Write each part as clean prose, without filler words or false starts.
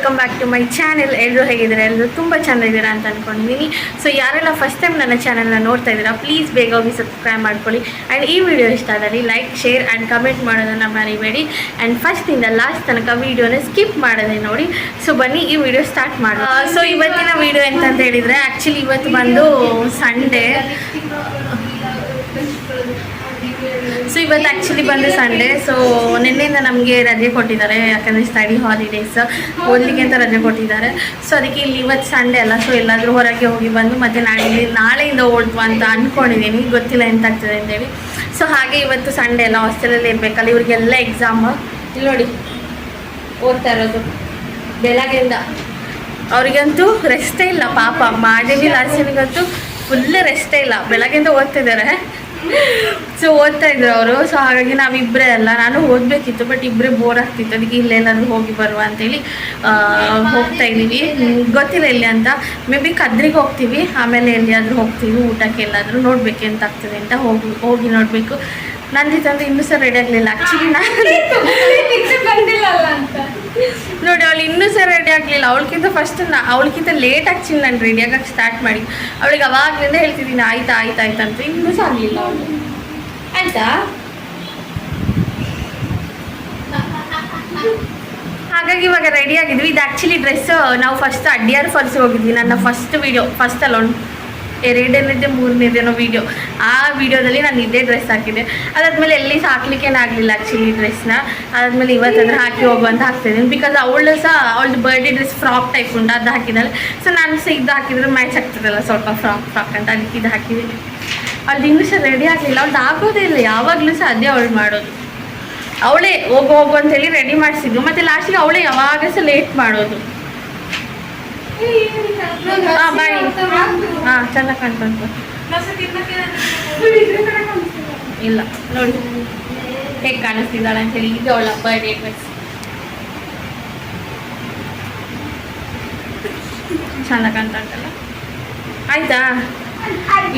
Welcome back to my channel. ಎಲ್ಲರೂ ಹೇಗಿದ್ದಾರೆ? ಎಲ್ಲರೂ ತುಂಬ ಚೆನ್ನಾಗಿದ್ದೀರಾ ಅಂತ ಅಂದ್ಕೊಂಡಿದ್ದೀನಿ. ಸೊ ಯಾರೆಲ್ಲ ಫಸ್ಟ್ ಟೈಮ್ ನನ್ನ ಚಾನೆಲ್ನ ನೋಡ್ತಾ ಇದ್ದೀರಾ, ಪ್ಲೀಸ್ ಬೇಗ ಹೋಗಿ ಸಬ್ಸ್ಕ್ರೈಬ್ ಮಾಡ್ಕೊಳ್ಳಿ. ಆ್ಯಂಡ್ ಈ ವಿಡಿಯೋ ಇಷ್ಟ ಆದಲ್ಲಿ ಲೈಕ್, ಶೇರ್ ಆ್ಯಂಡ್ ಕಮೆಂಟ್ ಮಾಡೋದನ್ನು ಮರಿಬೇಡಿ. ಆ್ಯಂಡ್ ಫಸ್ಟಿಂದ ಲಾಸ್ಟ್ ತನಕ ವೀಡಿಯೋನ ಸ್ಕಿಪ್ ಮಾಡೋದೇ ನೋಡಿ. ಸೊ ಬನ್ನಿ ಈ ವಿಡಿಯೋ ಸ್ಟಾರ್ಟ್ ಮಾಡೋಣ. ಸೊ ಇವತ್ತಿನ ವಿಡಿಯೋ ಎಂತಂತ ಹೇಳಿದರೆ, ಆ್ಯಕ್ಚುಲಿ ಇವತ್ತು ಬಂದು ಸಂಡೇ. ಸೊ ಇವತ್ತು ಆ್ಯಕ್ಚುಲಿ ಬಂದು ಸಂಡೇ. ಸೊ ನಿನ್ನೆಯಿಂದ ನಮಗೆ ರಜೆ ಕೊಟ್ಟಿದ್ದಾರೆ, ಯಾಕಂದರೆ ಸ್ಟಡಿ ಹಾಲಿಡೇಸ್ ಓದಲಿಕ್ಕೆ ಅಂತ ರಜೆ ಕೊಟ್ಟಿದ್ದಾರೆ. ಸೊ ಅದಕ್ಕೆ ಇಲ್ಲಿ ಇವತ್ತು ಸಂಡೇ ಅಲ್ಲ, ಸೊ ಎಲ್ಲಾದರೂ ಹೊರಗೆ ಹೋಗಿ ಬಂದು ಮತ್ತು ನಾಳೆಯಿಂದ ಓದ್ವಾ ಅಂತ ಅಂದ್ಕೊಂಡಿದ್ದೀನಿ. ಗೊತ್ತಿಲ್ಲ ಎಂತ ಆಗ್ತದೆ ಅಂತೇಳಿ. ಸೊ ಹಾಗೆ ಇವತ್ತು ಸಂಡೇ ಅಲ್ಲ, ಹಾಸ್ಟೆಲಲ್ಲಿ ಇರಬೇಕಲ್ಲ, ಇವ್ರಿಗೆಲ್ಲ ಎಕ್ಸಾಮ್. ಇಲ್ಲಿ ನೋಡಿ ಓದ್ತಾ ಇರೋದು ಬೆಳಗ್ಗೆಯಿಂದ. ಅವರಿಗಂತೂ ರೆಸ್ಟೇ ಇಲ್ಲ ಪಾಪ. ಮಾದೇವಿ ಲಾಸ್ಯನಿಗಂತೂ ಫುಲ್ ರೆಸ್ಟೇ ಇಲ್ಲ, ಬೆಳಗ್ಗೆಯಿಂದ ಓದ್ತಿದ್ದಾರೆ. ಸೊ ಓದ್ತಾ ಇದ್ರು ಅವರು. ಸೊ ಹಾಗಾಗಿ ನಾವಿಬ್ಬರೇ ಅಲ್ಲ, ನಾನು ಓದಬೇಕಿತ್ತು, ಬಟ್ ಇಬ್ಬರೇ ಬೋರ್ ಆಗ್ತಿತ್ತು. ಅದಕ್ಕೆ ಇಲ್ಲೆಲ್ಲಾದರೂ ಹೋಗಿ ಬರುವ ಅಂತೇಳಿ ಹೋಗ್ತಾ ಇದ್ದೀವಿ. ಗೊತ್ತಿಲ್ಲ ಎಲ್ಲಿ ಅಂತ. ಮೇ ಬಿ ಕದ್ರಿಗೆ ಹೋಗ್ತೀವಿ, ಆಮೇಲೆ ಎಲ್ಲಿಯಾದರೂ ಹೋಗ್ತೀವಿ ಊಟಕ್ಕೆ, ಎಲ್ಲಾದರೂ ನೋಡಬೇಕು ಎಂತ ಆಗ್ತದೆ ಅಂತ ಹೋಗಿ ನೋಡಬೇಕು. ನಂದಿತ್ತಂದ್ರೆ ಇನ್ನೂ ಸಹ ರೆಡಿ ಆಗಲಿಲ್ಲ. ಆ್ಯಕ್ಚುಲಿ ನೋಡಿ, ಅವಳು ಇನ್ನೂ ಸಹ ರೆಡಿ ಆಗಲಿಲ್ಲ. ಅವಳಿಗಿಂತ ಲೇಟ್ ಆ್ಯಕ್ಚುಲಿ ನಾನು ರೆಡಿ ಆಗಕ್ಕೆ ಸ್ಟಾರ್ಟ್ ಮಾಡಿ. ಅವಳಿಗೆ ಅವಾಗಲಿಂದ ಹೇಳ್ತಿದ್ದೀನಿ ಆಯ್ತಾ ಆಯ್ತಾ ಆಯ್ತಾ ಅಂತ. ಇನ್ನೂ ಸಹ ಆಗಲಿಲ್ಲ ಅವಳು. ಆಯ್ತಾ? ಹಾಗಾಗಿ ಇವಾಗ ರೆಡಿ ಆಗಿದ್ವಿ. ಇದು ಆ್ಯಕ್ಚುಲಿ ಡ್ರೆಸ್ ನಾವು ಫಸ್ಟ್ ಅಡ್ಡಿಯಾರು ಫಾಲ್ಸಿಗೆ ಹೋಗಿದ್ವಿ. ನನ್ನ ಫಸ್ಟ್ ವೀಡಿಯೋ, ಫಸ್ಟ್ ಅಲ್ಲ, ಎರಡನೇದೇ ಮೂರನೇದೇನೋ ವೀಡಿಯೋ. ಆ ವಿಡಿಯೋದಲ್ಲಿ ನಾನು ಇದೇ ಡ್ರೆಸ್ ಹಾಕಿದ್ದೆ. ಅದಾದ್ಮೇಲೆ ಎಲ್ಲಿ ಸಹ ಹಾಕ್ಲಿಕ್ಕೇನು ಆಗಲಿಲ್ಲ ಆ್ಯಕ್ಚುಲಿ ಡ್ರೆಸ್ನ. ಅದಾದ್ಮೇಲೆ ಇವತ್ತಂದ್ರೆ ಹಾಕಿ ಹೋಗುವಂತ ಹಾಕ್ತಿದ್ದೀನಿ. ಬಿಕಾಸ್ ಅವಳು ಸಹ ಅವಳದು ಬರ್ಡೇ ಡ್ರೆಸ್ ಫ್ರಾಕ್ ಟೈಪ್ ಉಂಟು, ಅದು ಹಾಕಿದ್ದಾಳೆ. ಸೊ ನಾನು ಸಹ ಇದು ಹಾಕಿದ್ರೆ ಮ್ಯಾಚ್ ಆಗ್ತದಲ್ಲ ಸ್ವಲ್ಪ ಫ್ರಾಕ್ ಅಂತ, ಅದಕ್ಕೆ ಇದು ಹಾಕಿದ್ದೀನಿ. ಅವಳು ಇನ್ನೂ ಸಹ ರೆಡಿ ಆಗಲಿಲ್ಲ. ಅವಳು ಆಗೋದೇ ಇಲ್ಲ, ಯಾವಾಗಲೂ ಸಹ ಅದೇ ಅವಳು ಮಾಡೋದು. ಅವಳೇ ಹೋಗು ಅಂತೇಳಿ ರೆಡಿ ಮಾಡಿಸಿದ್ದು, ಮತ್ತು ಲಾಸ್ಟಿಗೆ ಅವಳೇ ಯಾವಾಗ ಸಹ ಲೇಟ್ ಮಾಡೋದು. ಹಾಂ ಬಾಯ್. ಹಾಂ ಚೆನ್ನಾಗಿ ಕಾಣ್ತಂತ. ಇಲ್ಲ ನೋಡಿ ಹೇಗೆ ಕಾಣಿಸ್ತಿದ್ದಾಳೆ ಅಂತೇಳಿ. ಇದು ಅವಳ ಬರ್ಡೇ ಡ್ರೆಸ್, ಚೆನ್ನಾಗಿ ಕಾಣ್ತಂತಲ್ಲ. ಆಯ್ತಾ?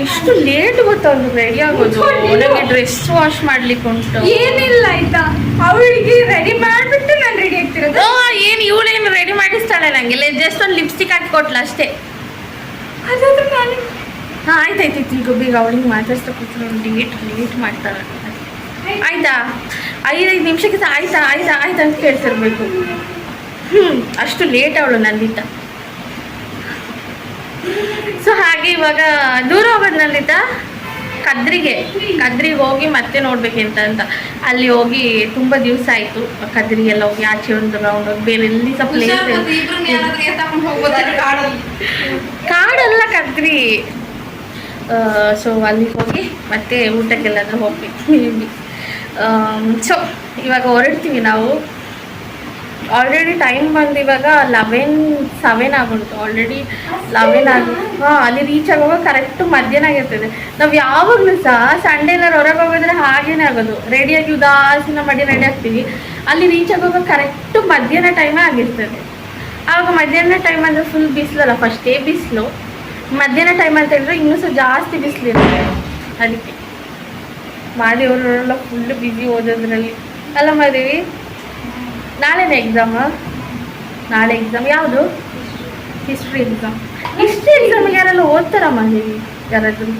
ಎಷ್ಟು ಲೇಟ್ ಗೊತ್ತವ್ರು ರೆಡಿ ಆಗೋದು. ನನಗೆ ಡ್ರೆಸ್ ವಾಶ್ ಮಾಡ್ಲಿಕ್ಕೆ ಉಂಟು. ಏನಿಲ್ಲ ಆಯ್ತಾ, ಅವಳಿಗೆ ರೆಡಿ ಮಾಡಿಬಿಟ್ಟು ನಾನು ರೆಡಿ ಆಗ್ತಿರೋದು. ಏನು ಇವಳೇನು ರೆಡಿ ಮಾಡಿಸ್ತಾಳೆ ನನಗೆ? ಜಸ್ಟ್ ಒಂದು ಲಿಪ್ಸ್ಟಿಕ್ ಹಾಕಿ ಕೊಟ್ಲ ಅಷ್ಟೇ. ಅದಾದ್ರೆ ನಾನು ಹಾಂ ಆಯ್ತಾಯ್ತು. ಈಗ ಬೇಗ ಅವಳಿಗೆ ಮಾತಾಡ್ತಾ ಕೂತ್ಕೊಂಡು ಲೇಟ್ ಮಾಡ್ತಾಳೆ. ಆಯ್ತಾ? 5 ನಿಮಿಷಕ್ಕೆ ಸಹ ಆಯ್ತಾ ಆಯ್ತಾ ಆಯ್ತಾ ಅಂತ ಕೇಳ್ತಿರ್ಬೇಕು. ಅಷ್ಟು ಲೇಟ್ ಅವಳು ನಂದಿತ. ಸೊ ಹಾಗೆ ಇವಾಗ ದೂರ ಹೋಗೋದು ನಂದಿತ, ಕದ್ರಿಗೆ ಹೋಗಿ ಮತ್ತೆ ನೋಡ್ಬೇಕೆಂತ ಅಂತ. ಅಲ್ಲಿ ಹೋಗಿ ತುಂಬ ದಿವಸ ಆಯಿತು. ಕದ್ರಿಗೆಲ್ಲ ಹೋಗಿ ಆಚೆ ಒಂದು ರೌಂಡ್ ಹೋಗಿ ಬೇರೆ ಎಲ್ಲಿ ಸಹ ಪ್ಲೇಸ್ ಕಾಡಲ್ಲ ಕದ್ರಿ. ಸೊ ಅಲ್ಲಿಗೆ ಹೋಗಿ ಮತ್ತೆ ಊಟಕ್ಕೆಲ್ಲಾದರೂ ಹೋಗ್ಬೇಕು. ಸೊ ಇವಾಗ ಹೊರಡ್ತೀವಿ ನಾವು. ಆಲ್ರೆಡಿ ಟೈಮ್ ಬಂದು ಇವಾಗ 11:07 ಆಗುಂಟು. ಆಲ್ರೆಡಿ 11 ಆಗಿ ಅಲ್ಲಿ ರೀಚ್ ಆಗುವಾಗ ಕರೆಕ್ಟು ಮಧ್ಯಾಹ್ನ ಆಗಿರ್ತದೆ. ನಾವು ಯಾವಾಗಲೂ ಸಹ ಸಂಡೇ ಎಲ್ಲರೂ ಹೊರಗೆ ಹೋಗೋದ್ರೆ ಹಾಗೇನೇ ಆಗೋದು. ರೆಡಿಯಾಗಿ ಉದಾಸೀನ ಮಾಡಿ ರೆಡಿ ಆಗ್ತೀವಿ. ಅಲ್ಲಿ ರೀಚ್ ಆಗುವಾಗ ಕರೆಕ್ಟು ಮಧ್ಯಾಹ್ನ ಟೈಮೇ ಆಗಿರ್ತದೆ. ಆವಾಗ ಮಧ್ಯಾಹ್ನ ಟೈಮ್ ಅಂದರೆ ಫುಲ್ ಬಿಸಿಲಲ್ಲ, ಫಸ್ಟೇ ಬಿಸಿಲು. ಮಧ್ಯಾಹ್ನ ಟೈಮ್ ಅಂತ ಹೇಳಿದ್ರೆ ಇನ್ನೂ ಸಹ ಜಾಸ್ತಿ ಬಿಸಿಲಿರುತ್ತೆ. ಅದಕ್ಕೆ ಮಾಡಿಯವರೆಲ್ಲ ಫುಲ್ಲು ಬ್ಯುಸಿ ಓದೋದ್ರಲ್ಲಿ ಅಲ್ಲ ಮಾದೇವಿ. ನಾಳೆನೇ ಎಕ್ಸಾಮ್. ನಾಳೆ ಎಕ್ಸಾಮ್ ಯಾವುದು? History exam. ಹಿಸ್ಟ್ರಿ ಎಕ್ಸಾಮಿಗೆ ಯಾರೆಲ್ಲ ಓದ್ತಾರಮ್ಮ ದೇವಿ? ಯಾರಾದರೂ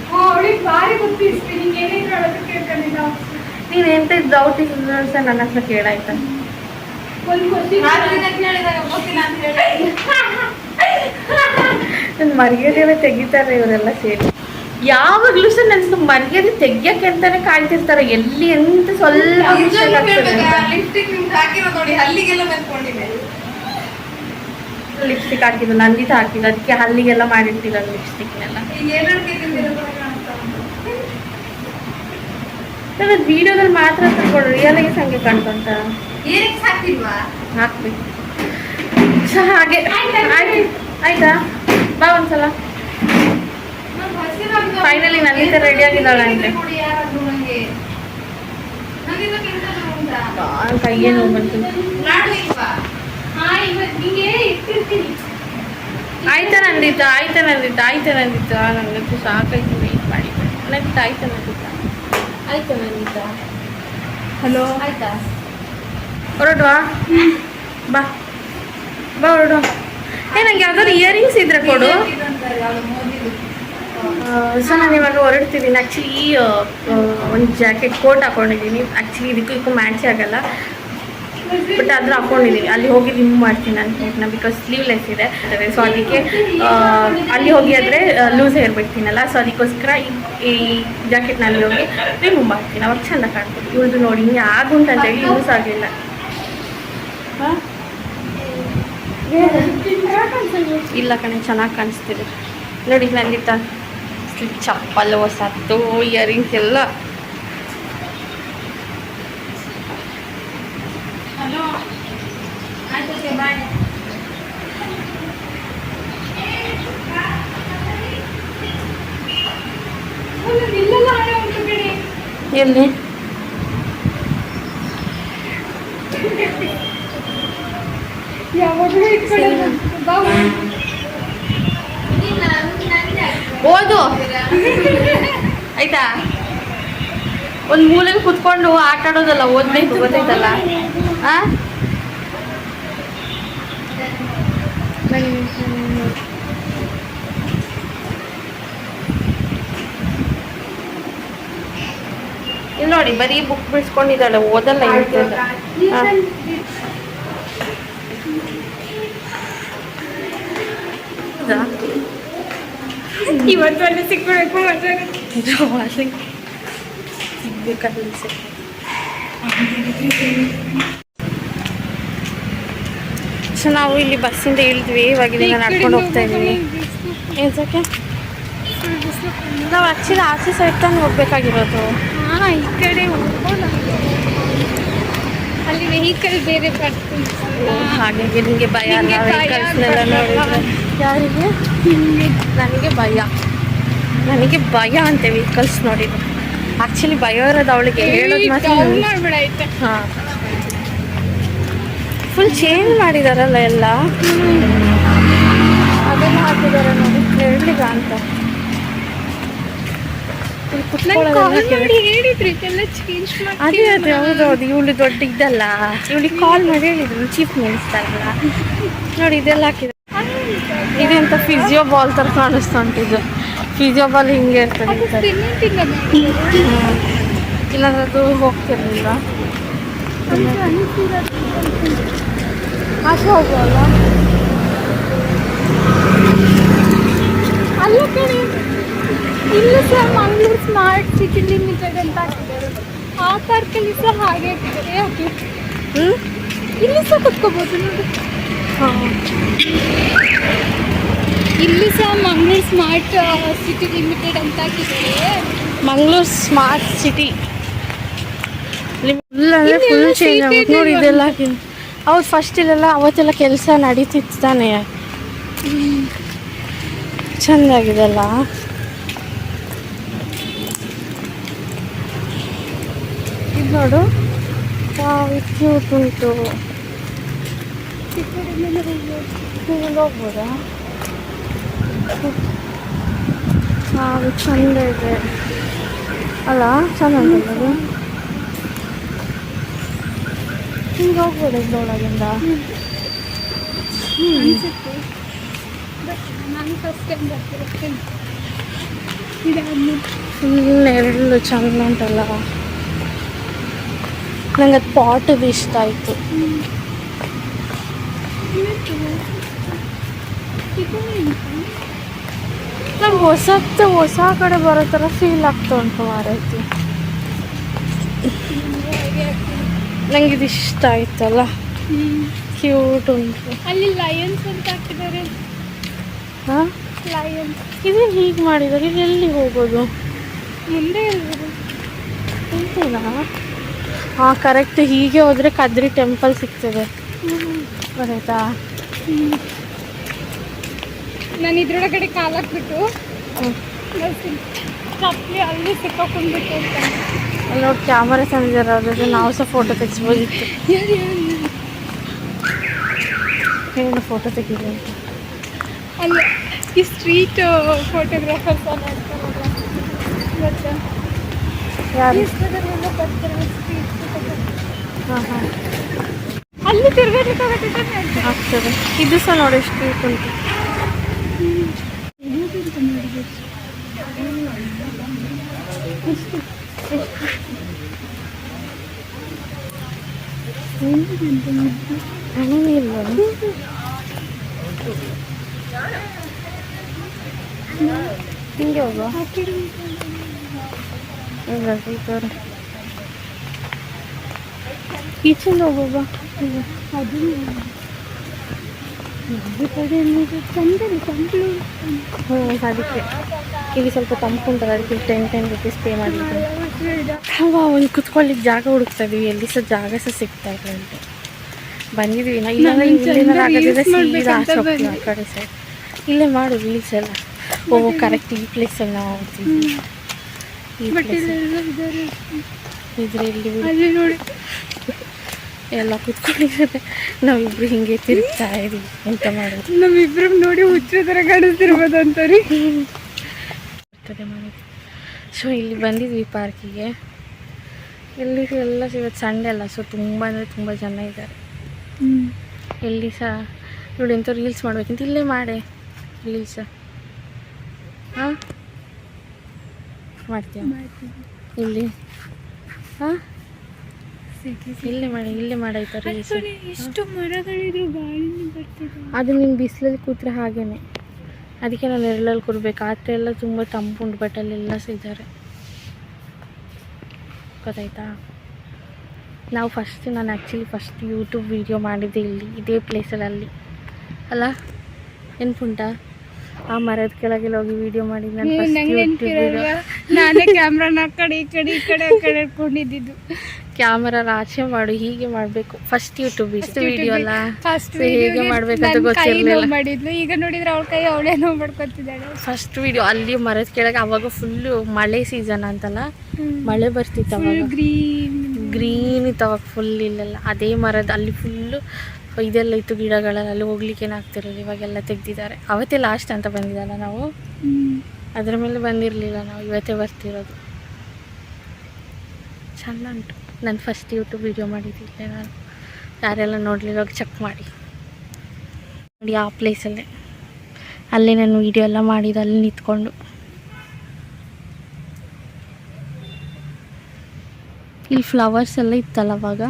ನೀನು ಎಂತ ಡೌಟ್ ಇದ್ರೆ ಸಹ ನನ್ನ ಹತ್ರ ಕೇಳಾಯ್ತಾ? ನನ್ನ ಮರ್ಯಾದೆನೇ ತೆಗಿತಾರೆ ಇವರೆಲ್ಲ ಸೇರಿ. ಯಾವಾಗಲೂ ಸಹ ನನ್ನ ಮರ್ಯಾದೆ ತೆಗಿಯಕ್ಕೆ ಅಂತಾನೆ ಕಾಯ್ತಿರ್ತಾರೆ. ಎಲ್ಲಿ ಎಂತ ಸ್ವಲ್ಪ ಲಿಪ್ಸ್ಟಿಕ್ ಹಾಕಿದ್ದು, ನಂದಿತ ಹಾಕಿದ್ದು, ಅದಕ್ಕೆ ಹಲ್ಲಿಗೆಲ್ಲ ಮಾಡಿರ್ತಿಲ್ಲ ಲಿಪ್ಸ್ಟಿಕ್ನೆಲ್ಲ. ನನ್ನ ವಿಡಿಯೋದಲ್ಲಿ ಮಾತ್ರ ತಗೊಂಡು ರಿಯಲಾಗಿ ಸಂಗೆ ಕಾಣ್ತಂತ ಹಾಕ್ಬೇಕು. ಸೊ ಹಾಗೆ ಆಯ್ತಾ? ಬಾ ಒಂದ್ಸಲ. ಫೈನಲಿ ನಂದಿತ ರೆಡಿ ಆಗಿದ್ದಾಳೆ ಅಂತೆ. ಕೈಯೇ ನೋವು ಬಂತು. ಆಯ್ತಾ ನಂದಿತ? ನಂಗಂತೂ ಸಾಕಾಯ್ತು ವೆಯ್ಟ್ ಮಾಡಿ. ನಂದಿತ ಆಯ್ತಾ ನಂದಿತ? ಹಲೋ ಆಯ್ತಾ? ಹೊರಡುವಾ? ಬಾ ಬಾ ಹೊರಡು. ನಂಗೆ ಯಾವ್ದಾದ್ರು ಇಯರಿಂಗ್ಸ್ ಇದ್ರೆ ಕೊಡು. ಸೊ ನಾನು ಇವಾಗ ಹೊರಡ್ತಿದ್ದೀನಿ. ಆ್ಯಕ್ಚುಲಿ ಒಂದು ಜಾಕೆಟ್ ಕೋಟ್ ಹಾಕೊಂಡಿದ್ದೀನಿ. ಆ್ಯಕ್ಚುಲಿ ಇದಕ್ಕೂ ಮ್ಯಾಚ್ ಆಗಲ್ಲ, ಬಟ್ ಆದರೂ ಹಾಕೊಂಡಿದ್ದೀನಿ. ಅಲ್ಲಿ ಹೋಗಿ ರಿಮೂವ್ ಮಾಡ್ತೀನಿ ನಾನು ಕೋಟ್ನ, ಬಿಕಾಸ್ ಸ್ಲೀವ್ಲೆಸ್ ಇದೆ. ಸೊ ಅದಕ್ಕೆ ಅಲ್ಲಿ ಹೋಗಿ ಆದರೆ ಲೂಸ್ ಹೇರ್ ಬಿಡ್ತೀನಲ್ಲ, ಸೊ ಅದಕ್ಕೋಸ್ಕರ ಈ ಜಾಕೆಟ್ನಲ್ಲಿ ಹೋಗಿ ರಿಮೂವ್ ಮಾಡ್ತೀನಿ. ಅವಾಗ ಚೆಂದ ಕಾಣ್ತೀನಿ. ಇವ್ರದ್ದು ನೋಡಿ ಹಿಂಗೆ ಆಗುಂಟಂತೇಳಿ ಯೂಸ್ ಆಗಿಲ್ಲ. ಇಲ್ಲ ಕಣೆ, ಚೆನ್ನಾಗಿ ಕಾಣಿಸ್ತಿದೆ ನೋಡಿ. ನಂದಿತ್ತ ಚಪ್ಪಲ್ ಹೊಸತ್ತು, ಇಯರಿಂಗ್ಸ್ ಎಲ್ಲ. ಎಲ್ಲಿ ಓದು ಆಯ್ತಾ? ಒಂದು ಮೂಲೆಗೆ ಕುತ್ಕೊಂಡು ಆಟ ಆಡೋದಲ್ಲ, ಓದ್ಬೇಕು, ಗೊತ್ತೈತಲ್ಲ. ಇಲ್ಲಿ ನೋಡಿ, ಬರೀ ಬುಕ್ ಬಿಡಿಸ್ಕೊಂಡಿದ್ದಾಳೆ, ಓದಲ್ಲ. ಹೇಳ್ತಿಲ್ಲ ಇವತ್ತು ಅಲ್ಲಿ ಸಿಗ್ಬೇಕು ಸೊ ನಾವು ಇಲ್ಲಿ ಬಸ್ಸಿಂದ ಇಳಿದ್ವಿ. ಇವಾಗ ನಡ್ಕೊಂಡು ಹೋಗ್ತಾ ಇದ್ದೀವಿ. ಏಸಕ್ಕೆ ನಾವು ಆ್ಯಕ್ಚುಲಿ ಆಚೆ ಸೈಡ್ ತಾನು ಹೋಗ್ಬೇಕಾಗಿರೋದು. ಈ ಕಡೆ ಹೋಗೋಣ, ಅಲ್ಲಿ ವೆಹಿಕಲ್ ಬೇರೆ ಬರ್ತೀನಿ. ಹಾಗೆ ನಿಮಗೆ ಭಯ ಅಲ್ಲ ವೆಹಿಕಲ್ಸ್ನೆಲ್ಲ ನೋಡಿದ್ರೆ? ಯಾರಿಗೆ? ನನಗೆ ಭಯ ಅಂತೆ ವೆಹಿಕಲ್ಸ್ ನೋಡಿದ್ರು. ಆ್ಯಕ್ಚುಲಿ ಭಯ ಇರೋದು ಅವಳಿಗೆ, ಹೇಳೋದು ಮಾತ್ರ. ಹಾಂ, ಫುಲ್ ಚೇಂಜ್ ಮಾಡಿದಾರಲ್ಲ ಎಲ್ಲ. ಅದನ್ನು ಹಾಕಿದ್ದಾರೆ ನೋಡಿ, ಹೇಳಲಿಲ್ಲ ಅಂತ. ಅದೇ ಹೌದೌದು. ಇವಳು ದೊಡ್ಡ ಇದಲ್ಲ, ಇವಳಿಗೆ ಕಾಲ್ ಮಾಡಿ ಹೇಳಿದ್ರು ಚೀಫ್ ಮಿನಿಸ್ಟರ್ ನೋಡಿ. ಇದೆಲ್ಲ ಹಾಕಿದ್ರು. ಇದೆಂತ ಫಿಸಿಯೋ ಬಾಲ್ ಥರ ಕಾಣಿಸ್ತಾ ಉಂಟಿದ್ದು. ಫಿಸಿಯೋ ಬಾಲ್ ಹಿಂಗೆ ಇರ್ತದೆ. ಇಲ್ಲಾಂದ್ರೆ ಅದು ಹೋಗ್ತಿರ್ಲಿಲ್ಲ. ಆಚೆ ಹೋಗುವಲ್ಲ ಅಲ್ಲ ಕಡೆ. ಇಲ್ಲ sir, Mangaluru smart city limited ಅಂತ ಹಾಕಿದ್ದಾರೆ. ಆ ಪಾರ್ಕಲ್ಲಿ ಸಹ ಹಾಗೆ ಹಾಕಿದ್ದಾರೆ. ಯಾಕೆ ಇಲ್ಲಿ ಸಹ ಕುತ್ಕೋಬೋದು ನೋಡಿ. ಇಲ್ಲಿ ಸಹ ಮಂಗಳೂರು ಸ್ಮಾರ್ಟ್ ಸಿಟಿ ಲಿಮಿಟೆಡ್ ಅಂತ ಹಾಕಿದ್ದಾರೆ. ಮಂಗಳೂರು ಸ್ಮಾರ್ಟ್ ಸಿಟಿ ಫುಲ್ ಅಂದರೆ ಫುಲ್ ಚೇಂಜ್ ಆಗುತ್ತೆ ನೋಡಿ. ಇದೆಲ್ಲ ಹೌದು, ಫಸ್ಟ್ ಇಲ್ಲೆಲ್ಲ ಅವತ್ತೆಲ್ಲ ಕೆಲಸ ನಡೀತಿತ್ತು ತಾನೇ, ಚೆಂದಾಗಿದೆಲ್ಲ. ಇದು ನೋಡು, ಕ್ಯೂಟ್ ಉಂಟು. ಹೋಗ್ಬೋದಾ? ಹಾಂ, ಚೆಂದ ಇದೆ ಅಲ್ಲ, ಚೆಂದ ಉಂಟಲ್ಲ. ಹಿಂಗೆ ಹೋಗ್ಬೋದ ಇದ್ರೊಳಗಿಂದ? ನಾನು ಫಸ್ಟ್ ಟೈಮ್ ಬರ್ತಿರ್ತೇನೆ. ಫುಲ್ ನೆರಳು ಚೆಂದ ಉಂಟಲ್ಲ. ನಂಗೆ ಅದು ಪಾಟದು ಇಷ್ಟ ಆಯಿತು. ನಂಗೆ ಹೊಸ ಕಡೆ ಬರೋ ಥರ ಫೀಲ್ ಆಗ್ತಾ ಉಂಟು ಮಾರೈತಿ. ನಂಗೆ ಇದು ಇಷ್ಟ ಆಯ್ತಲ್ಲ, ಕ್ಯೂಟ್ ಉಂಟು. ಅಲ್ಲಿ ಲಯನ್ಸ್ ಅಂತ ಹಾಕಿದ್ದಾರೆ. ಹಾಂ, ಲಯನ್ಸ್ ಇದು ಹೀಗೆ ಮಾಡಿದ್ದಾರೆ. ಇದು ಎಲ್ಲಿ ಹೋಗೋದು? ಮುಂದೆ ಎಂತಿಲ್ಲ. ಹಾಂ, ಕರೆಕ್ಟ್. ಹೀಗೆ ಹೋದರೆ ಕದ್ರಿ ಟೆಂಪಲ್ ಸಿಗ್ತದೆ, ಗೊತ್ತಾಯ್ತಾ? ನಾನು ಇದ್ರೊಳಗಡೆ ಕಾಲು ಹಾಕ್ಬಿಟ್ಟು ಚಪ್ಪಲಿ ಅಲ್ಲಿ ಸಿಕ್ಕಾಕೊಂಡ್ಬಿಟ್ಟು ಅಂತ. ಅಲ್ಲಿ ನೋಡಿ ಕ್ಯಾಮರಾ ತಂದಿದ್ದಾರೆ, ಅದ್ರ ನಾವು ಸಹ ಫೋಟೋ ತೆಗಿಸ್ಬೋದಿತ್ತು. ಏನು ಫೋಟೋ ತೆಗೀರಿ ಅಂತ. ಅಲ್ಲ, ಈ ಸ್ಟ್ರೀಟ್ ಫೋಟೋಗ್ರಾಫರ್ಸ್ ಮಾಡ್ತಾರಲ್ಲ, ಗೊತ್ತಾ? ಯಾರು? ಬರ್ತಾರೆ ಸ್ಟ್ರೀಟ್ ಫೋಟೋಗ್ರಾಫರ್. ಹಾಂ ಹಾಂ. ಅಲ್ಲಿ ತಿರ್ಗಾಡ್ಲಿಕ್ಕೆ ಆಗತ್ತೆ ಆಗ್ತದೆ. ಇದು ಸಹ ನೋಡಿ ಎಷ್ಟು ಕ್ಯೂಟ್ ಉಂಟು. ಹಣನೇ ಇಲ್ವಾ? ಹಿಂಗೆ ಹೋಗುವ ಇಲ್ಲ ತೋರ ಈಚಿಂದ ಹೋಗುವ. ಅದು ಕಡೆ ಚಂದಲ್ಲ ತಂಪು. ಅದಕ್ಕೆ ಇಲ್ಲಿ ಸ್ವಲ್ಪ ತಂಪು ಉಂಟಲ್ಲ, ಅದಕ್ಕೆ 10 rupees ಪೇ ಮಾಡಿದ್ದೆ. ಒಂದು ಕುತ್ಕೊಳ್ಳಿಕ್ಕೆ ಜಾಗ ಹುಡುಕ್ತಾ ಇದೀವಿ, ಎಲ್ಲಿ ಸಹ ಜಾಗ ಸಹ ಸಿಗ್ತಾ ಇಲ್ಲ ಅಂತ ಬಂದಿದ್ವಿ. ಇಲ್ಲಾಂದ್ರೆ ಇಲ್ಲಿಂದ ಆಗದಿದ್ರೆ ಸೀದಾ ಆಚೆ ಹೋಗ್ತೀವಿ ಆ ಕಡೆ ಸೈಡ್. ಇಲ್ಲೇ ಮಾಡು ರೀಲ್ಸ್ ಎಲ್ಲ. ಓ ಕರೆಕ್ಟ್ ಈ ಪ್ಲೇಸಲ್ಲಿ ನಾವು ಹೋಗ್ತೀವಿ. ಈ ಪ್ಲೇಸ್ ಇದರಲ್ಲಿ ನೋಡಿ ಎಲ್ಲ ಕುತ್ಕೊಂಡಿದ್ದಾರೆ, ನಾವಿಬ್ರು ಹಿಂಗೆ ತಿರುಗ್ತಾ ಇದೀವಿ. ಎಂತ ಮಾಡೋದು, ನಮ್ಮಿಬ್ರು ನೋಡಿ ಹುಚ್ಚ ಥರ ಕಾಣಿಸ್ತಿರ್ಬೋದು ಅಂತಾರೆ. ಬರ್ತದೆ ಮನೆಗೆ. ಸೊ ಇಲ್ಲಿ ಬಂದಿದ್ವಿ ಪಾರ್ಕಿಗೆ. ಇಲ್ಲಿ ಎಲ್ಲ ಇವತ್ತು ಸಂಡೆ ಅಲ್ಲ, ಸೊ ತುಂಬ ಅಂದರೆ ತುಂಬ ಜನ ಇದ್ದಾರೆ. ಎಲ್ಲಿ ಸಹ ನೋಡಿ ಎಂತ ರೀಲ್ಸ್ ಮಾಡ್ಬೇಕಂತ ಇಲ್ಲೇ ಮಾಡೆ ರೀಲ್ಸ್. ಹಾಂ ಮಾಡ್ತೀಯ ಇಲ್ಲಿ? ಹಾಂ ಇಲ್ಲೇ ಮಾಡಾಯ್ತಾ ರೀಲ್ಸ್? ಎಷ್ಟು ಮರಗಳಿದ್ರು ಗಾಳಿನೂ ಬರ್ತಿದೆ. ಅದು ನಿನ್ನ ಬಿಸಿಲಲ್ಲಿ ಕೂತ್ರೆ ಹಾಗೇನೆ, ಅದಕ್ಕೆ ನಾನು ನೆರಳಲ್ಲಿ ಕೂರ್ಬೇಕು. ಆ ಥರ ಎಲ್ಲ ತುಂಬ ತಂಪುಂಟು, ಬಟ್ ಅಲ್ಲೆಲ್ಲ ಸಹ ಇದ್ದಾರೆ, ಗೊತ್ತಾಯ್ತಾ? ನಾನು ಆ್ಯಕ್ಚುಲಿ ಫಸ್ಟ್ ಯೂಟ್ಯೂಬ್ ವೀಡಿಯೋ ಮಾಡಿದ್ದೆ ಇಲ್ಲಿ, ಇದೇ ಪ್ಲೇಸಲ್ಲಿ ಅಲ್ಲ, ನೆನ್ಪುಂಟಾ? ಆ ಮರದ ಕೆಳಗೆಲ್ಲ ಹೋಗಿ ವೀಡಿಯೋ ಮಾಡಿದ್ದು ನಾನು ಫಸ್ಟ್ ಯೂಟ್ಯೂಬ್ ವೀಡಿಯೋ. ನಾನೇ ಕ್ಯಾಮ್ರಾನ ಆ ಕಡೆ ಈ ಕಡೆ ಇಟ್ಕೊಂಡಿದ್ದು. ಕ್ಯಾಮರಾ ಆಚೆ ಮಾಡು, ಹೀಗೆ ಮಾಡಬೇಕು. ಫಸ್ಟ್ ಯೂಟ್ಯೂಬ್ ವೀಡಿಯೋ ಅಲ್ಲ, ಹೇಗೆ ಮಾಡಬೇಕಂತ ಗೊತ್ತಿರಲಿಲ್ಲ. ಮಾಡಿದ್ಲು, ಈಗ ನೋಡಿದ್ರೆ ಅವಳ ಕೈ ಅವಳೇ ನೋವು ಮಾಡ್ಕೊತಿದ್ದಾಳೆ. ಫಸ್ಟ್ ವೀಡಿಯೋ ಅಲ್ಲಿ ಮರದ ಕೆಳಗೆ, ಅವಾಗ ಫುಲ್ಲು ಮಳೆ ಸೀಸನ್ ಅಂತಲ್ಲ, ಮಳೆ ಬರ್ತಿತ್ತು ಅವಾಗ, ಗ್ರೀನ್ ಇತ್ತು ಅವಾಗ ಫುಲ್. ಇಲ್ಲೆಲ್ಲ ಅದೇ ಮರದ ಅಲ್ಲಿ ಫುಲ್ಲು ಇದೆಲ್ಲ ಇತ್ತು, ಗಿಡಗಳೆಲ್ಲ. ಅಲ್ಲಿ ಹೋಗ್ಲಿಕ್ಕೆ ಏನಾಗ್ತಿರಲಿಲ್ಲ, ಇವಾಗೆಲ್ಲ ತೆಗ್ದಿದ್ದಾರೆ. ಅವತ್ತೇ ಲಾಸ್ಟ್ ಅಂತ ಬಂದಿದ್ದಲ್ಲ ನಾವು, ಅದರ ಮೇಲೆ ಬಂದಿರಲಿಲ್ಲ ನಾವು, ಇವತ್ತೇ ಬರ್ತಿರೋದು. ಚೆಂದ ಉಂಟು. ನಾನು ಫಸ್ಟ್ ಯೂಟ್ಯೂಬ್ ವೀಡಿಯೋ ಮಾಡಿದ್ದಿಲ್ಲ ನಾನು, ಯಾರೆಲ್ಲ ನೋಡಲಿಲ್ಲ ಚೆಕ್ ಮಾಡಿ ನೋಡಿ. ಆ ಪ್ಲೇಸಲ್ಲೇ ಅಲ್ಲೇ ನಾನು ವೀಡಿಯೋ ಎಲ್ಲ ಮಾಡಿದ್ದು, ಅಲ್ಲಿ ನಿಂತ್ಕೊಂಡು. ಇಲ್ಲಿ ಫ್ಲವರ್ಸ್ ಎಲ್ಲ ಇತ್ತಲ್ಲ ಅವಾಗ.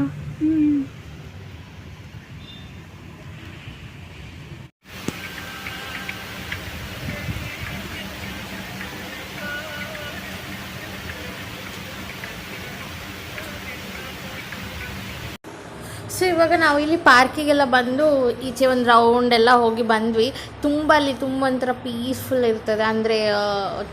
ಸೊ ಇವಾಗ ನಾವು ಇಲ್ಲಿ ಪಾರ್ಕಿಗೆಲ್ಲ ಬಂದು ಈಚೆ ಒಂದು ರೌಂಡ್ ಎಲ್ಲ ಹೋಗಿ ಬಂದ್ವಿ. ಅಲ್ಲಿ ತುಂಬ ಒಂಥರ ಪೀಸ್ಫುಲ್ ಇರ್ತದೆ, ಅಂದರೆ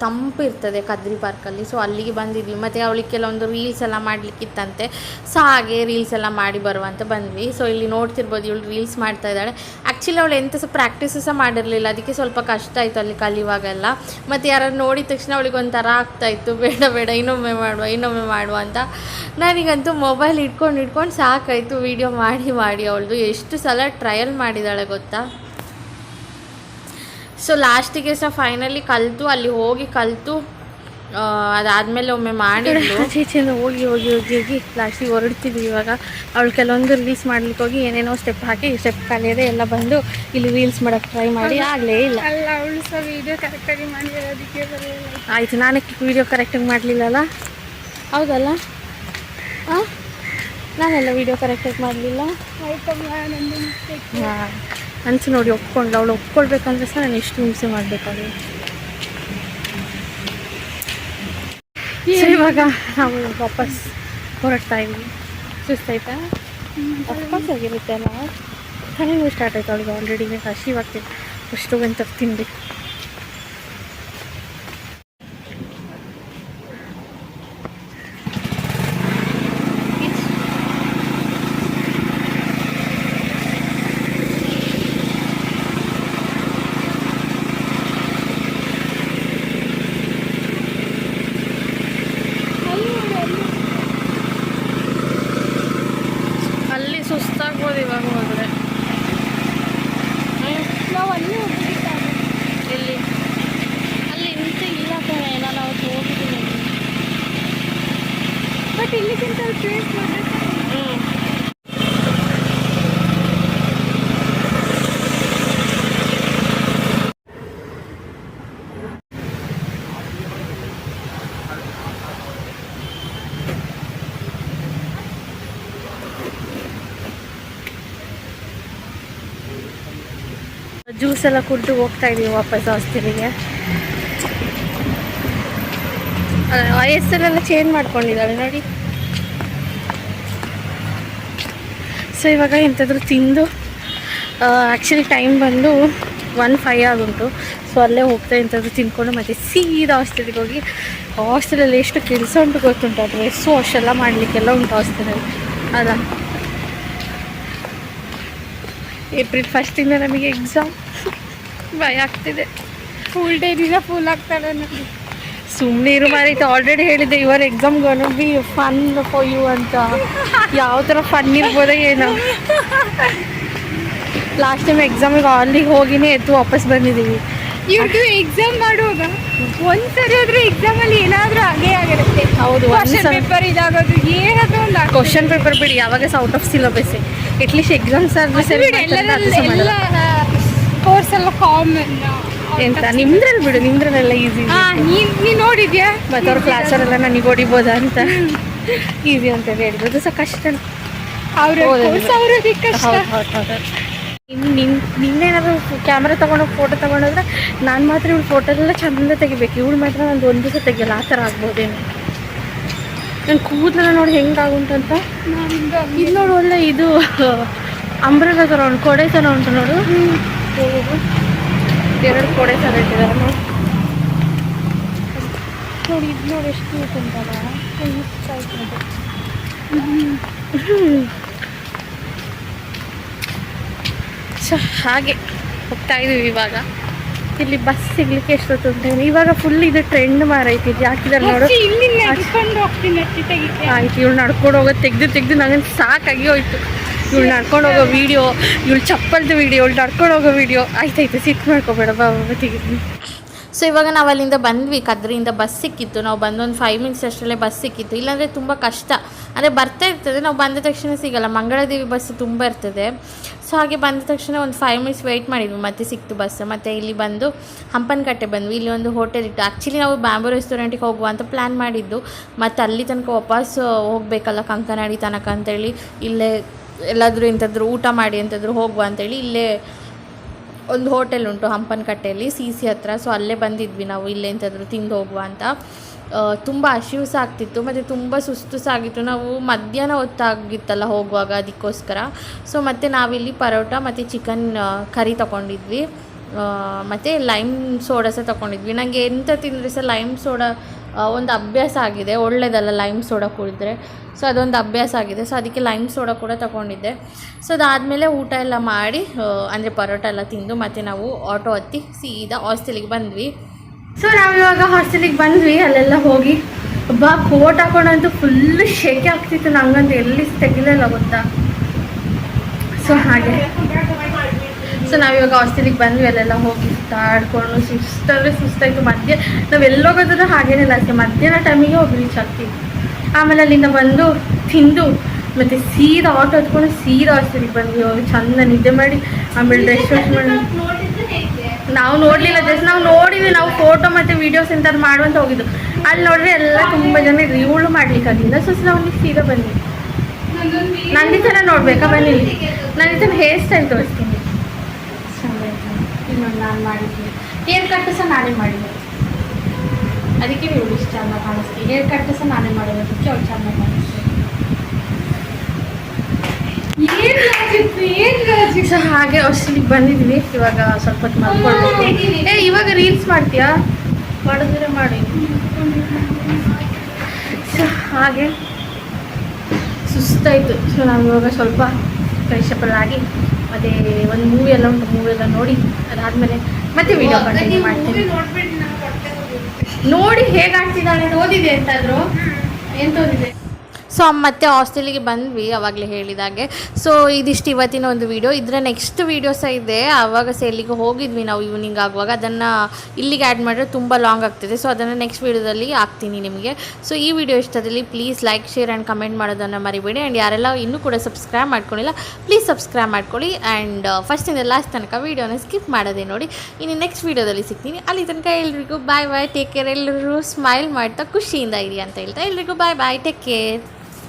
ತಂಪು ಇರ್ತದೆ ಕದ್ರಿ ಪಾರ್ಕಲ್ಲಿ. ಸೊ ಅಲ್ಲಿಗೆ ಬಂದಿದ್ವಿ. ಮತ್ತು ಅವಳಿಗೆ ಕೆಲವೊಂದು ರೀಲ್ಸ್ ಎಲ್ಲ ಮಾಡಲಿಕ್ಕಿತ್ತಂತೆ, ಸೊ ಹಾಗೆ ರೀಲ್ಸ್ ಎಲ್ಲ ಮಾಡಿ ಬರುವಂತ ಬಂದ್ವಿ. ಸೊ ಇಲ್ಲಿ ನೋಡ್ತಿರ್ಬೋದು, ಇವಳು ರೀಲ್ಸ್ ಮಾಡ್ತಾ ಇದ್ದಾಳೆ. ಆ್ಯಕ್ಚುಲಿ ಅವಳು ಎಂತ ಸಹ ಪ್ರಾಕ್ಟೀಸ್ ಸಹ ಮಾಡಿರಲಿಲ್ಲ, ಅದಕ್ಕೆ ಸ್ವಲ್ಪ ಕಷ್ಟ ಆಯಿತು ಅಲ್ಲಿ ಕಲಿಯುವಾಗೆಲ್ಲ. ಮತ್ತು ಯಾರು ನೋಡಿದ ತಕ್ಷಣ ಅವಳಿಗೆ ಒಂಥರ ಆಗ್ತಾಯಿತ್ತು, ಬೇಡ ಇನ್ನೊಮ್ಮೆ ಮಾಡುವ ಅಂತ. ನನಗಂತೂ ಮೊಬೈಲ್ ಇಟ್ಕೊಂಡು ಸಾಕಾಯಿತು ವೀಡಿಯೋ ಮಾಡಿ ಅವಳದು ಎಷ್ಟು ಸಲ ಟ್ರಯಲ್ ಮಾಡಿದ್ದಾಳೆ ಗೊತ್ತಾ. ಸೊ ಲಾಸ್ಟಿಗೆ ಸಹ ಫೈನಲಿ ಕಲಿತು, ಅಲ್ಲಿ ಹೋಗಿ ಕಲಿತು, ಅದಾದಮೇಲೆ ಒಮ್ಮೆ ಮಾಡಿದ್ಲು. ಚೇಚಿಂದ ಹೋಗಿ ಲಾಸ್ಟಿಗೆ ಹೊರಡ್ತಿದ್ವಿ. ಇವಾಗ ಅವಳು ಕೆಲವೊಂದು ರೀಲ್ಸ್ ಮಾಡ್ಲಿಕ್ಕೆ ಹೋಗಿ ಏನೇನೋ ಸ್ಟೆಪ್ ಹಾಕಿ, ಸ್ಟೆಪ್ ಕಲಿಯೋದೇ ಎಲ್ಲ ಬಂದು ಇಲ್ಲಿ ರೀಲ್ಸ್ ಮಾಡೋಕ್ಕೆ ಟ್ರೈ ಮಾಡಿ ಆಗಲೇ ಇಲ್ಲ. ಅವಳು ಸಹ ವೀಡಿಯೋ ಕರೆಕ್ಟಾಗಿ ಮಾಡಿರೋದಕ್ಕೆ ಆಯಿತು, ನಾನೇ ವೀಡಿಯೋ ಕರೆಕ್ಟಾಗಿ ಮಾಡಲಿಲ್ಲಲ್ಲ, ಹೌದಲ್ಲ? ಹಾಂ, ನಾನೆಲ್ಲ ವೀಡಿಯೋ ಕರೆಕ್ಟಾಗಿ ಮಾಡಲಿಲ್ಲ. ಹಾಂ ಅನ್ಸಿ ನೋಡಿ, ಒಪ್ಕೊಂಡು ಅವಳು ಒಪ್ಕೊಳ್ಬೇಕಂದ್ರೆ ಸಹ ನಾನು ಎಷ್ಟು ಹಿಂಸೆ ಮಾಡಬೇಕಾದ್ರೆ. ಇವಾಗ ನಾವು ವಾಪಸ್ ಹೊರಡ್ತಾ ಇದ್ವಿ. ಸುಸ್ತಾಯ್ತಾ? ಅಫ್ಕೋರ್ಸ್ ಆಗಿರುತ್ತೆ ಅಲ್ಲ, ಹನಿಮೂನ್ ಸ್ಟಾರ್ಟ್ ಆಯ್ತು ಅವಳಿಗೆ ಆಲ್ರೆಡಿ. ಹಸಿವಾಗ್ತಿತ್ತು, ಅಷ್ಟು ಗಂಟೆ ತಿನ್ಬೇಕು. ಅಲ್ಲಿ ಸುಸ್ತಾಗ್ಬೋದು ಇವಾಗ ಹೋದರೆ. ನಾವು ಅಲ್ಲಿ ಎಲ್ಲಿ? ಅಲ್ಲಿ ಇಂತ ಇಲ್ಲ ಕಣೆ, ನಾನು ಅವತ್ತು ಹೋಗಿದ್ದೀನಿ. ಬಟ್ ಇಲ್ಲಿಗಿಂತ ಜ್ಯೂಸ್ ಎಲ್ಲ ಕುಡಿದು ಹೋಗ್ತಾ ಇದೀವಿ ವಾಪಸ್ ಹಾಸ್ಟೆಲಿಗೆ. ಹೆಸರೆಲ್ಲ ಚೇಂಜ್ ಮಾಡ್ಕೊಂಡಿದ್ದಾಳೆ ನೋಡಿ. ಸೊ ಇವಾಗ ಎಂಥಾದರೂ ತಿಂದು, ಆ್ಯಕ್ಚುಲಿ ಟೈಮ್ ಬಂದು 1:05 ಆಗುಂಟು. ಸೊ ಅಲ್ಲೇ ಹೋಗ್ತಾ ಎಂಥಾದರೂ ತಿಂದ್ಕೊಂಡು ಮತ್ತೆ ಸೀದಾ ಹಾಸ್ಟೆಲಿಗೆ ಹೋಗಿ, ಹಾಸ್ಟೆಲಲ್ಲಿ ಎಷ್ಟು ಕೆಲಸ ಉಂಟು ಗೊತ್ತುಂಟು. ಡ್ರೆಸ್ ವಾಶ್ ಎಲ್ಲ ಮಾಡಲಿಕ್ಕೆಲ್ಲ ಉಂಟು ಹಾಸ್ಟೆಲಲ್ಲಿ. ಅಲ್ಲ, ಏಪ್ರಿಲ್ 1 ನಮಗೆ ಎಕ್ಸಾಮ್. ಭಯ ಆಗ್ತಿದೆ. ಫುಲ್ ಡೇ ದಿನ ಫುಲ್ ಆಗ್ತಾಳೆ ನನಗೆ. ಸುಮ್ಮನೆ ಇರು ಮಾರೈತೆ. ಆಲ್ರೆಡಿ ಹೇಳಿದ್ದೆ ಇವರ್ exam gonna be fun for you ಅಂತ. ಯಾವ ಥರ ಫನ್ ಇರ್ಬೋದ ಏನೋ. ಲಾಸ್ಟ್ ಟೈಮ್ ಎಕ್ಸಾಮಿಗೆ ಅಲ್ಲಿಗೆ ಹೋಗಿನೇ ಎದ್ದು ವಾಪಸ್ ಬಂದಿದ್ದೀವಿ. ಇವ್ರದ್ದು ಎಕ್ಸಾಮ್ ಮಾಡುವಾಗ ಒಂದ್ಸರಿ ಆದ್ರೆ ಎಕ್ಸಾಮಲ್ಲಿ ಏನಾದರೂ ಆಗೇ ಆಗಿರುತ್ತೆ. ಹೌದು, ಪೇಪರ್ ಇದಾಗೋದು ಏನಾದರೂ ಒಂದು ಕ್ವಶನ್ ಪೇಪರ್ ಬಿಡಿ, ಯಾವಾಗ out of syllabus. At least exams ಎಲ್ಲ ಕೋರ್ಸ್ ಎಲ್ಲ ಕಾಮನ್ ಎಂತ ನಿಮ್ದ್ರಲ್ಲಿ ಬಿಡು, ನಿಮ್ದ್ರಲ್ಲೆಲ್ಲ ಈಸಿ. ನೀನು ನೋಡಿದ್ಯಾ? ಮತ್ತು ಅವ್ರ ಕ್ಲಾಸರೆಲ್ಲ ನನಗೆ ಹೊಡಿಬೋದಾ ಅಂತ ಈಸಿ ಅಂತ ಹೇಳಿದ್ರು. ಅದು ಸಹ ಕಷ್ಟ. ನಿನ್ನೇನಾದ್ರು ಕ್ಯಾಮ್ರಾ ತೊಗೊಂಡೋಗಿ ಫೋಟೋ ತೊಗೊಂಡೋದ್ರೆ ನಾನು ಮಾತ್ರ ಇವಳು ಫೋಟೋ ಎಲ್ಲ ಚಂದ ತೆಗಿಬೇಕು. ಇವಳು ಮಾತ್ರ ನಂದು ಒಂದು ದಿವಸ ತೆಗಿಯಲ್ಲ. ಆ ಥರ ಆಗ್ಬೋದೇನು. ನನ್ನ ಕೂದಲೆಲ್ಲ ನೋಡಿ ಹೆಂಗಾಗುಂಟಂತ. ಇದು ನೋಡು, ಒಳ್ಳೆ ಇದು ಅಂಬ್ರೆಲಾ ಥರ ಉಂಟು, ಕೊಡೆ ಥರ ಉಂಟು ನೋಡು. 2 ಕೊಡೆ ಥರ ಇಟ್ಟಿದ್ದಾರೆ ನೋಡಿ. ಇದು ನೋಡಿ ಎಷ್ಟು ಉಂಟಲ್ಲ. ಇಷ್ಟ ಆಯ್ತು. ಸೊ ಹಾಗೆ ಹೋಗ್ತಾ ಇದೀವಿ. ಇವಾಗ ಇಲ್ಲಿ ಬಸ್ ಸಿಗ್ಲಿಕ್ಕೆ ಎಷ್ಟೊತ್ತು ಉಂಟು. ಇವಾಗ ಫುಲ್ ಇದು ಟ್ರೆಂಡ್ ಮಾರೈತಿ. ಹಾಕಿದಾರೆ ನೋಡು. ಆಯ್ತು, ಇವಳು ನಡ್ಕೊಂಡು ಹೋಗೋದು ತೆಗ್ದು ನನಗೆ ಸಾಕಾಗಿ ಹೋಯ್ತು. ಇವಳು ನಡ್ಕೊಂಡು ಹೋಗೋ ವೀಡಿಯೋ, ಇವಳು ಚಪ್ಪಲ್ದು ವೀಡಿಯೋ, ಇವಳು ನಡ್ಕೊಂಡು ಹೋಗೋ ವೀಡಿಯೋ. ಆಯ್ತಾಯ್ತು, ಸಿಟ್ಟು ಮಾಡ್ಕೊಬೇಡ ಬಾಬಾ ತೆಗಿದ್ವಿ. ಸೊ ಇವಾಗ ನಾವು ಅಲ್ಲಿಂದ ಬಂದ್ವಿ. ಕದ್ರಿಯಿಂದ ಬಸ್ ಸಿಕ್ಕಿತ್ತು. ನಾವು ಬಂದೊಂದು 5 ಮಿನಿಟ್ಸ್ ಅಷ್ಟರಲ್ಲೇ ಬಸ್ ಸಿಕ್ಕಿತ್ತು. ಇಲ್ಲಾಂದರೆ ತುಂಬ ಕಷ್ಟ. ಅಂದರೆ ಬರ್ತಾ ಇರ್ತದೆ, ನಾವು ಬಂದ ತಕ್ಷಣ ಸಿಗೋಲ್ಲ. ಮಂಗಳಾದೇವಿ ಬಸ್ ತುಂಬ ಇರ್ತದೆ. ಸೊ ಹಾಗೆ ಬಂದ ತಕ್ಷಣ ಒಂದು 5 ಮಿನಿಟ್ಸ್ ವೆಯ್ಟ್ ಮಾಡಿದ್ವಿ, ಮತ್ತೆ ಸಿಕ್ತು ಬಸ್. ಮತ್ತು ಇಲ್ಲಿ ಬಂದು ಹಂಪನಕಟ್ಟೆ ಬಂದ್ವಿ. ಇಲ್ಲಿ ಒಂದು ಹೋಟೆಲ್ ಇತ್ತು. ಆ್ಯಕ್ಚುಲಿ ನಾವು ಬ್ಯಾಂಬೂ ರೆಸ್ಟೋರೆಂಟಿಗೆ ಹೋಗುವ ಅಂತ ಪ್ಲ್ಯಾನ್ ಮಾಡಿದ್ದು. ಮತ್ತು ಅಲ್ಲಿ ತನಕ ವಾಪಸ್ ಹೋಗಬೇಕಲ್ಲ ಕಂಕನಾಡಿ ತನಕ ಅಂತೇಳಿ, ಇಲ್ಲೇ ಎಲ್ಲಾದರೂ ಎಂಥಾದರೂ ಊಟ ಮಾಡಿ ಎಂಥಾದರೂ ಹೋಗುವ ಅಂತೇಳಿ ಇಲ್ಲೇ ಒಂದು ಹೋಟೆಲ್ ಉಂಟು ಹಂಪನಕಟ್ಟೆಯಲ್ಲಿ, CC ಹತ್ರ. ಸೊ ಅಲ್ಲೇ ಬಂದಿದ್ವಿ ನಾವು, ಇಲ್ಲೇ ಎಂಥಾದರೂ ತಿಂದು ಹೋಗುವ ಅಂತ. ತುಂಬ ಹಸಿವು ಸಹ ಆಗ್ತಿತ್ತು ಮತ್ತು ತುಂಬ ಸುಸ್ತು ಸಹ ಆಗಿತ್ತು. ನಾವು ಮಧ್ಯಾಹ್ನ ಹೊತ್ತಾಗಿತ್ತಲ್ಲ ಹೋಗುವಾಗ, ಅದಕ್ಕೋಸ್ಕರ. ಸೊ ಮತ್ತು ನಾವಿಲ್ಲಿ ಪರೋಟ ಮತ್ತು ಚಿಕನ್ ಕರಿ ತೊಗೊಂಡಿದ್ವಿ. ಮತ್ತು ಲೈಮ್ ಸೋಡಾ ಸಹ ತೊಗೊಂಡಿದ್ವಿ. ನನಗೆ ಎಂಥ ತಿಂದರೆ ಸಹ ಲೈಮ್ ಸೋಡಾ ಒಂದು ಅಭ್ಯಾಸ ಆಗಿದೆ. ಒಳ್ಳೆಯದಲ್ಲ ಲೈಮ್ ಸೋಡಾ ಕುಡಿದ್ರೆ. ಸೊ ಅದೊಂದು ಅಭ್ಯಾಸ ಆಗಿದೆ. ಸೊ ಅದಕ್ಕೆ ಲೈಮ್ ಸೋಡಾ ಕೂಡ ತೊಗೊಂಡಿದ್ದೆ. ಸೊ ಅದಾದಮೇಲೆ ಊಟ ಎಲ್ಲ ಮಾಡಿ, ಅಂದರೆ ಪರೋಟ ಎಲ್ಲ ತಿಂದು ಮತ್ತು ನಾವು ಆಟೋ ಹತ್ತಿ ಸೀದಾ ಹಾಸ್ಟೆಲಿಗೆ ಬಂದ್ವಿ. ಸೊ ನಾವಿವಾಗ ಹಾಸ್ಟೆಲಿಗೆ ಬಂದ್ವಿ. ಅಲ್ಲೆಲ್ಲ ಹೋಗಿ ಕೋಟ್ ಹಾಕೊಂಡಂತೂ ಫುಲ್ಲು ಶೆಕೆ ಆಗ್ತಿತ್ತು. ನಂಗಂತೂ ಎಲ್ಲಿ ತೆಗಿಲಿಲ್ಲ ಗೊತ್ತಾ. ಸೊ ಹಾಗೆ ಸೊ ನಾವಿವಾಗ ಹಾಸ್ಟೆಲಿಗೆ ಬಂದ್ವಿ. ಅಲ್ಲೆಲ್ಲ ಹೋಗಿ ಸುತ್ತಾಡ್ಕೊಂಡು ಸುಸ್ತಾಯಿತು. ನಾವೆಲ್ಲೋಗೋದ್ರೆ ಹಾಗೇನಿಲ್ಲ, ಅಷ್ಟೇ ಮಧ್ಯಾಹ್ನ ಟೈಮಿಗೆ ಹೋಗಿ ರೀಚ್ ಆಗ್ತೀವಿ. ಆಮೇಲೆ ಅಲ್ಲಿಂದ ಬಂದು ತಿಂದು ಮತ್ತು ಸೀದಾ ಆಟೋ ಹತ್ಕೊಂಡು ಸೀದಾ ಹಾಸ್ಟೆಲಿಗೆ ಬಂದ್ವಿ. ಹೋಗಿ ಚಂದ ನಿದ್ದೆ ಮಾಡಿ ಆಮೇಲೆ ಡ್ರೆಸ್ ವಾಶ್ ಮಾಡಿ. ನಾವು ನೋಡಲಿಲ್ಲ, ಜಸ್ಟ್ ನಾವು ನೋಡಿದ್ವಿ. ನಾವು ಫೋಟೋ ಮತ್ತು ವೀಡಿಯೋಸ್ ಎಂಥದ್ದು ಮಾಡುವಂತ ಹೋಗಿದ್ದು. ಅಲ್ಲಿ ನೋಡಿದ್ರೆ ಎಲ್ಲ ತುಂಬ ಜನ ರಿವ್ಯೂಳು ಮಾಡ್ಲಿಕ್ಕಾಗಿಲ್ಲ. ಸೊ ನಾವು ಸೀದಾ ಬಂದ್ವಿ. ನಂದಿ ಥರ ನೋಡ್ಬೇಕಾ? ಬನ್ನಿ, ನಾನು ಈ ಥರ ಹೇರ್ ಸ್ಟೈಲ್ ತೋರಿಸ್ತೀನಿ. ಇನ್ನೊಂದು ನಾನು ಮಾಡಿದ್ದೀನಿ. ಹೇರ್ ಕಟ್ ಸಹ ನಾನೇ ಮಾಡಿದ್ದೆ, ಅದಕ್ಕೆ ನೀವು ಇಷ್ಟ ಚಂದ ಕಾಣಿಸ್ತೀವಿ. ಹೇರ್ ಕಟ್ ಸಹ ನಾನೇ ಮಾಡೋದಕ್ಕೆ ಅವ್ರು ಚಂದ ಕಾಣಿಸ್ತೀವಿ. ಸೊ ಹಾಗೆ ಹಾಸ್ಟೆಲಿಗೆ ಬಂದಿದ್ವಿ. ಇವಾಗ ಸ್ವಲ್ಪ ಹೊತ್ತು ಮಾಡ್ಕೊಳ್ಬೇಕು. ಇವಾಗ ರೀಲ್ಸ್ ಮಾಡ್ತೀಯಾ? ಮಾಡಿದ್ರೆ ಮಾಡಿ. ಸೊ ಹಾಗೆ ಸುಸ್ತಾಯಿತು. ಸೊ ನಾವು ಇವಾಗ ಸ್ವಲ್ಪ ಫ್ರೆಶಪ್ಪಲ್ ಆಗಿ ಮತ್ತು ಒಂದು ಮೂವಿ ಎಲ್ಲ ಉಂಟು, ಮೂವಿ ಎಲ್ಲ ನೋಡಿ ಅದಾದಮೇಲೆ ಮತ್ತೆ ವೀಡಿಯೋ ಕಂಟಿನ್ಯೂ ಮಾಡ್ತೀನಿ. ನೋಡಿ ಹೇಗೆ ಆಗ್ತಿದ್ದಾಳೆ. ಓದಿದೆ ಎಂತಾದರೂ? ಏನು ಓದಿದೆ? ಸೊ ಮತ್ತೆ ಹಾಸ್ಟೆಲಿಗೆ ಬಂದ್ವಿ ಆವಾಗಲೇ ಹೇಳಿದಾಗೆ. ಸೊ ಇದಿಷ್ಟು ಇವತ್ತಿನ ಒಂದು ವೀಡಿಯೋ. ಇದರ ನೆಕ್ಸ್ಟ್ ವೀಡಿಯೋ ಸಹ ಇದೆ. ಆವಾಗ ಸಹ ಎಲ್ಲಿಗೆ ಹೋಗಿದ್ವಿ ನಾವು ಈವ್ನಿಂಗ್ ಆಗುವಾಗ, ಅದನ್ನು ಇಲ್ಲಿಗೆ ಆ್ಯಡ್ ಮಾಡಿದ್ರೆ ತುಂಬ ಲಾಂಗ್ ಆಗ್ತದೆ. ಸೊ ಅದನ್ನು ನೆಕ್ಸ್ಟ್ ವೀಡಿಯೋದಲ್ಲಿ ಹಾಕ್ತೀನಿ ನಿಮಗೆ. ಸೊ ಈ ವಿಡಿಯೋ ಇಷ್ಟದಲ್ಲಿ please like, share and comment ಮಾಡೋದನ್ನು ಮರಿಬೇಡಿ. ಆ್ಯಂಡ್ ಯಾರೆಲ್ಲ ಇನ್ನೂ ಕೂಡ ಸಬ್ಸ್ಕ್ರೈಬ್ ಮಾಡ್ಕೊಂಡಿಲ್ಲ ಪ್ಲೀಸ್ ಸಬ್ಸ್ಕ್ರೈಬ್ ಮಾಡ್ಕೊಳ್ಳಿ. ಆ್ಯಂಡ್ ಫಸ್ಟಿಂದ ಲಾಸ್ಟ್ ತನಕ ವೀಡಿಯೋನ ಸ್ಕಿಪ್ ಮಾಡೋದೇ ನೋಡಿ. ಇನ್ನು ನೆಕ್ಸ್ಟ್ ವೀಡಿಯೋದಲ್ಲಿ ಸಿಗ್ತೀನಿ. ಅಲ್ಲಿ ತನಕ ಎಲ್ರಿಗೂ ಬಾಯ್ ಬಾಯ್, ಟೇಕ್ ಕೇರ್. ಎಲ್ಲರೂ ಸ್ಮೈಲ್ ಮಾಡ್ತಾ ಖುಷಿಯಿಂದ ಇರಿ ಅಂತ ಹೇಳ್ತಾ ಎಲ್ರಿಗೂ ಬಾಯ್ ಬಾಯ್, ಟೇಕ್ ಕೇರ್.